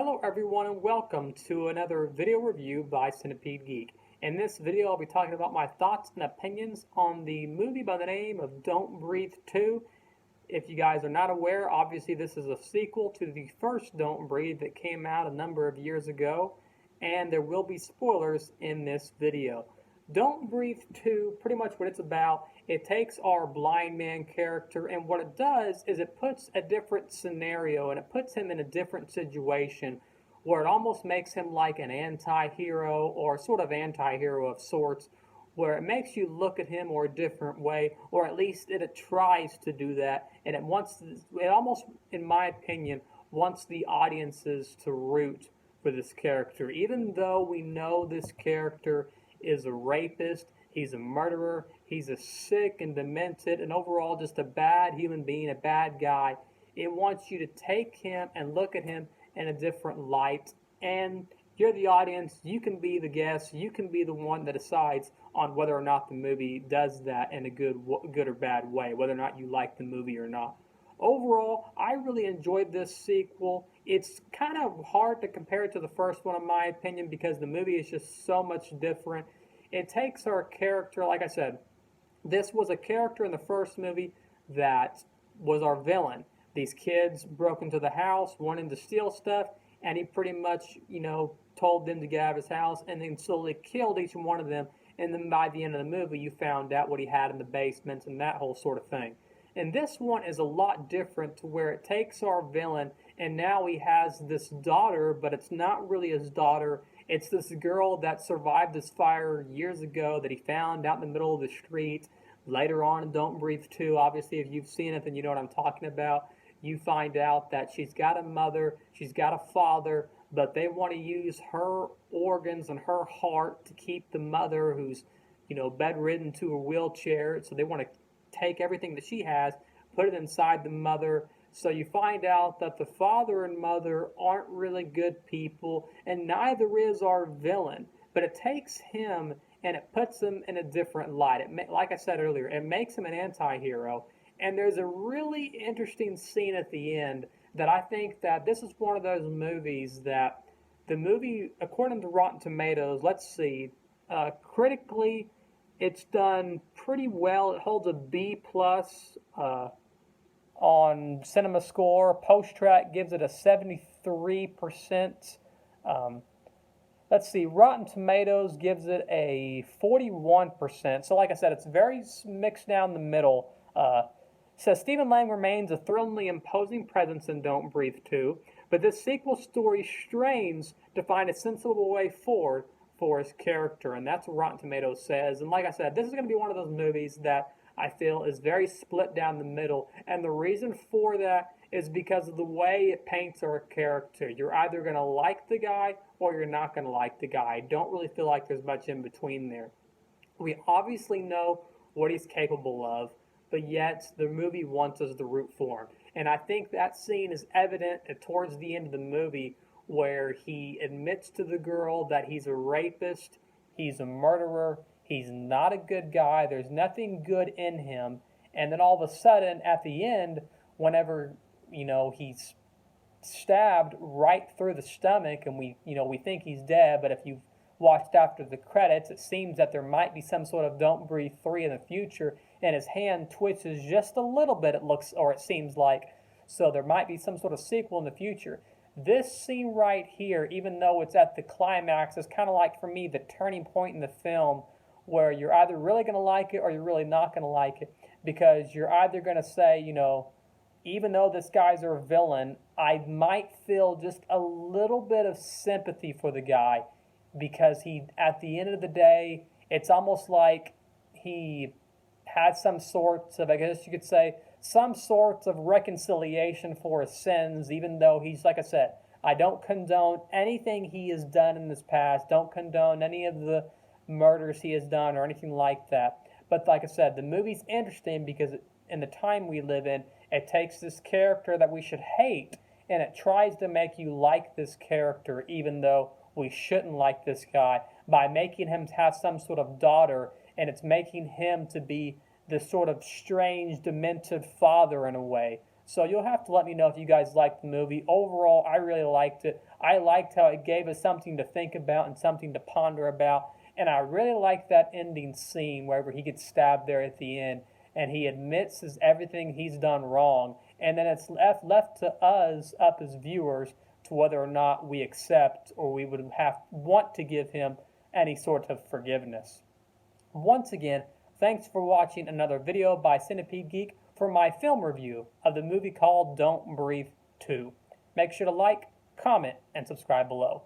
Hello everyone and welcome to another video review by Centipede Geek. In this video I'll be talking about my thoughts and opinions on the movie by the name of Don't Breathe 2. If you guys are not aware, obviously this is a sequel to the first Don't Breathe that came out a number of years ago, and there will be spoilers in this video. Don't Breathe 2, pretty much what it's about, it takes our blind man character, and what it does is it puts a different scenario and it puts him in a different situation where it almost makes him like an anti-hero or sort of anti-hero of sorts, where it makes you look at him or a different way, or at least it tries to do that, and it almost, in my opinion, wants the audiences to root for this character. Even though we know this character is a rapist, he's a murderer, he's a sick and demented and overall just a bad human being, a bad guy, it wants you to take him and look at him in a different light. And you're the audience, you can be the guest, you can be the one that decides on whether or not the movie does that in a good or bad way, whether or not you like the movie or not. Overall, I really enjoyed this sequel. It's kind of hard to compare it to the first one in my opinion because the movie is just so much different. It takes our character, like I said, this was a character in the first movie that was our villain. These kids broke into the house, wanting to steal stuff, and he pretty much, told them to get out of his house and then slowly killed each one of them. And then by the end of the movie, you found out what he had in the basement and that whole sort of thing. And this one is a lot different to where it takes our villain and now he has this daughter, but it's not really his daughter. It's this girl that survived this fire years ago that he found out in the middle of the street. Later on in Don't Breathe 2, obviously if you've seen it then you know what I'm talking about. You find out that she's got a mother, she's got a father, but they want to use her organs and her heart to keep the mother who's, bedridden to a wheelchair. So they want to take everything that she has, put it inside the mother. So you find out that the father and mother aren't really good people, and neither is our villain. But it takes him and it puts him in a different light. Like I said earlier, it makes him an anti-hero. And there's a really interesting scene at the end that I think that this is one of those movies that the movie, according to Rotten Tomatoes, let's see, critically, it's done pretty well. It holds a B plus on Cinema Score. Post Track gives it a 73%. Let's see, Rotten Tomatoes gives it a 41%. So like I said, it's very mixed down the middle. Says Stephen Lang remains a thrillingly imposing presence in Don't Breathe 2, but this sequel story strains to find a sensible way forward for his character, and that's what Rotten Tomatoes says. And like I said, this is going to be one of those movies that I feel is very split down the middle, and the reason for that is because of the way it paints our character. You're either going to like the guy or you're not going to like the guy. I don't really feel like there's much in between there. We obviously know what he's capable of, but yet the movie wants us to root for him. And I think that scene is evident towards the end of the movie where he admits to the girl that he's a rapist, he's a murderer, he's not a good guy, there's nothing good in him. And then all of a sudden, at the end, whenever, he's stabbed right through the stomach and we think he's dead, but if you've watched after the credits, it seems that there might be some sort of Don't Breathe 3 in the future, and his hand twitches just a little bit, it seems like. So there might be some sort of sequel in the future. This scene right here, even though it's at the climax, is kind of like, for me, the turning point in the film where you're either really going to like it or you're really not going to like it, because you're either going to say, even though this guy's our villain, I might feel just a little bit of sympathy for the guy, because he, at the end of the day, it's almost like he had some sorts of, I guess you could say, some sorts of reconciliation for his sins, even though he's, like I said, I don't condone anything he has done in his past, don't condone any of the murders he has done or anything like that. But like I said, the movie's interesting because in the time we live in, it takes this character that we should hate and it tries to make you like this character even though we shouldn't like this guy, by making him have some sort of daughter, and it's making him to be this sort of strange, demented father in a way. So you'll have to let me know if you guys liked the movie. Overall, I really liked it. I liked how it gave us something to think about and something to ponder about. And I really liked that ending scene where he gets stabbed there at the end and he admits everything he's done wrong. And then it's left to us, up as viewers, to whether or not we accept or we would want to give him any sort of forgiveness. Once again, thanks for watching another video by Centipede Geek for my film review of the movie called Don't Breathe 2. Make sure to like, comment, and subscribe below.